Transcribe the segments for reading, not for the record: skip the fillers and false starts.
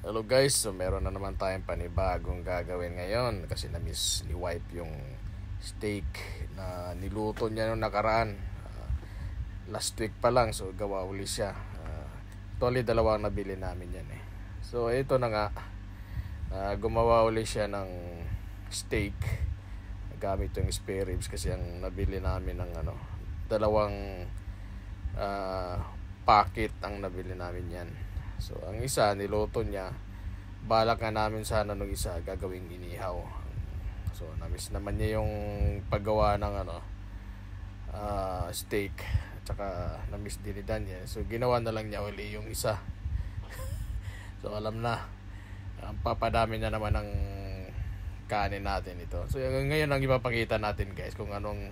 Hello guys, so meron na naman tayong panibagong gagawin ngayon kasi na-miss ni wife yung steak na niluto niya nung nakaraan. Last week pa lang, so gawa uli siya. Actually, dalawang nabili namin yan eh. So ito na nga, gumawa uli siya ng steak gamit yung spare ribs kasi ang nabili namin ng dalawang packet ang nabili namin yan. So ang isa niluto niya, balak nga namin sana nung isa gagawing inihaw. So namiss naman niya yung paggawa ng steak, at saka namiss din ni Daniel. So ginawa na lang niya uli yung isa. So alam na, papadami na naman ng kanin natin ito. So ngayon ang ipapakita natin guys kung anong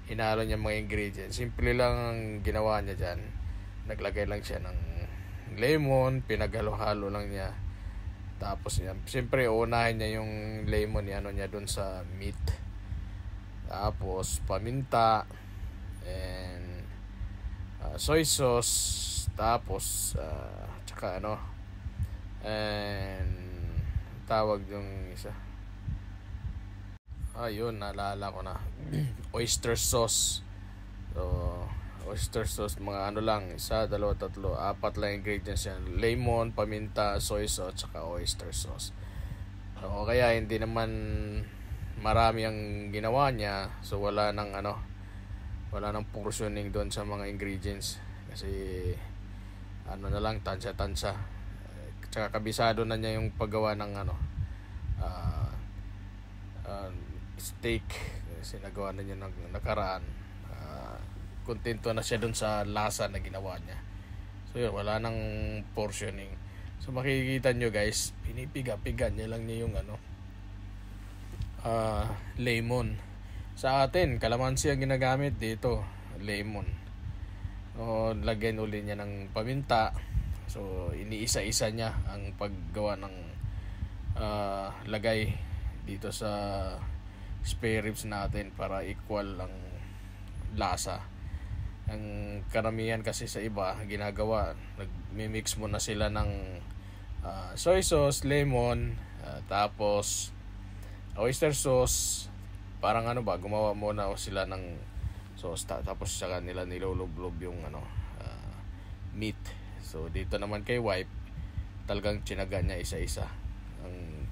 hinalo niya mga ingredients. Simple lang ang ginawa niya dyan. Naglagay lang siya ng lemon, pinaghalo-halo lang niya. Tapos yan, siyempre unahin niya yung lemon niya dun sa meat. Tapos paminta and soy sauce, tapos tsaka and tawag yung isa. Ayun, naalala ko na. Oyster sauce. So oyster sauce, mga lang, isa, dalawa, tatlo, apat lang ingredients yan. Lemon, paminta, soy sauce, tsaka oyster sauce. So kaya hindi naman marami ang ginawa niya. So wala nang portioning doon sa mga ingredients. Kasi na lang, tansya-tansya. Tsaka kabisado na niya yung paggawa ng steak. Kasi nagawa na niya ng nakaraan. Kontento na siya dun sa lasa na ginawa niya. So yun, wala nang portioning. So makikita nyo guys, pinipiga-piga niya lang niya yung lemon. Sa atin, kalamansi ang ginagamit dito, lemon. So lagyan uli niya ng paminta. So iniisa-isa niya ang paggawa ng lagay dito sa spare ribs natin para equal ang lasa. Ang karamihan kasi sa iba ginagawa, nagmi-mix muna sila ng soy sauce, lemon, tapos oyster sauce. Parang gumawa muna sila ng sauce tapos saka nila nilulublob yung meat. So dito naman kay wife, talagang tsinaga niya isa-isa ang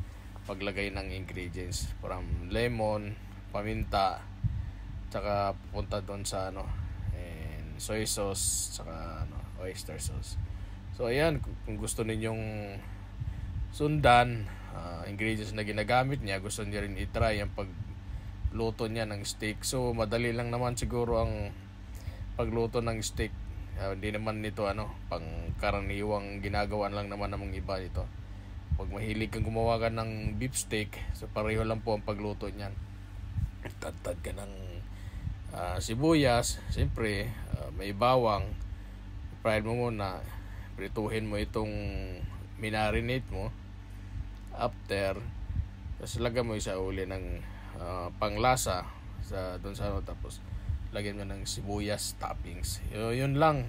paglagay ng ingredients from lemon, paminta, tsaka pupunta doon sa soy sauce, tsaka oyster sauce. So ayan, kung gusto ninyong sundan ingredients na ginagamit niya, gusto niya rin i-try ang pagluto niya ng steak. So madali lang naman siguro ang pagluto ng steak. Hindi naman nito pang karaniwang ginagawa lang naman ng iba nito. Pag mahilig kang gumawa ka ng beef steak, so pareho lang po ang pagluto niyan. Tad-tad ka ng sibuyas, siyempre may bawang, i-fry mo muna, prituhin mo itong minarinate mo. After, tapos lagyan mo isa uli ng panglasa doon sa tapos lagyan mo ng sibuyas toppings. Yun lang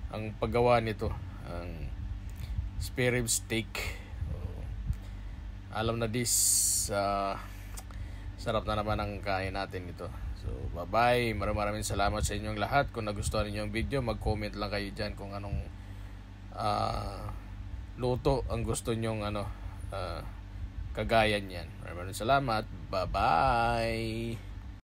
ang paggawa nito, ang spare rib steak. Alam na sarap na naman ang kain natin ito. So bye-bye, maraming salamat sa inyong lahat. Kung nagustuhan niyo yung video, mag-comment lang kayo dyan kung anong luto ang gusto nyong kagayan yan. Maraming salamat, bye-bye.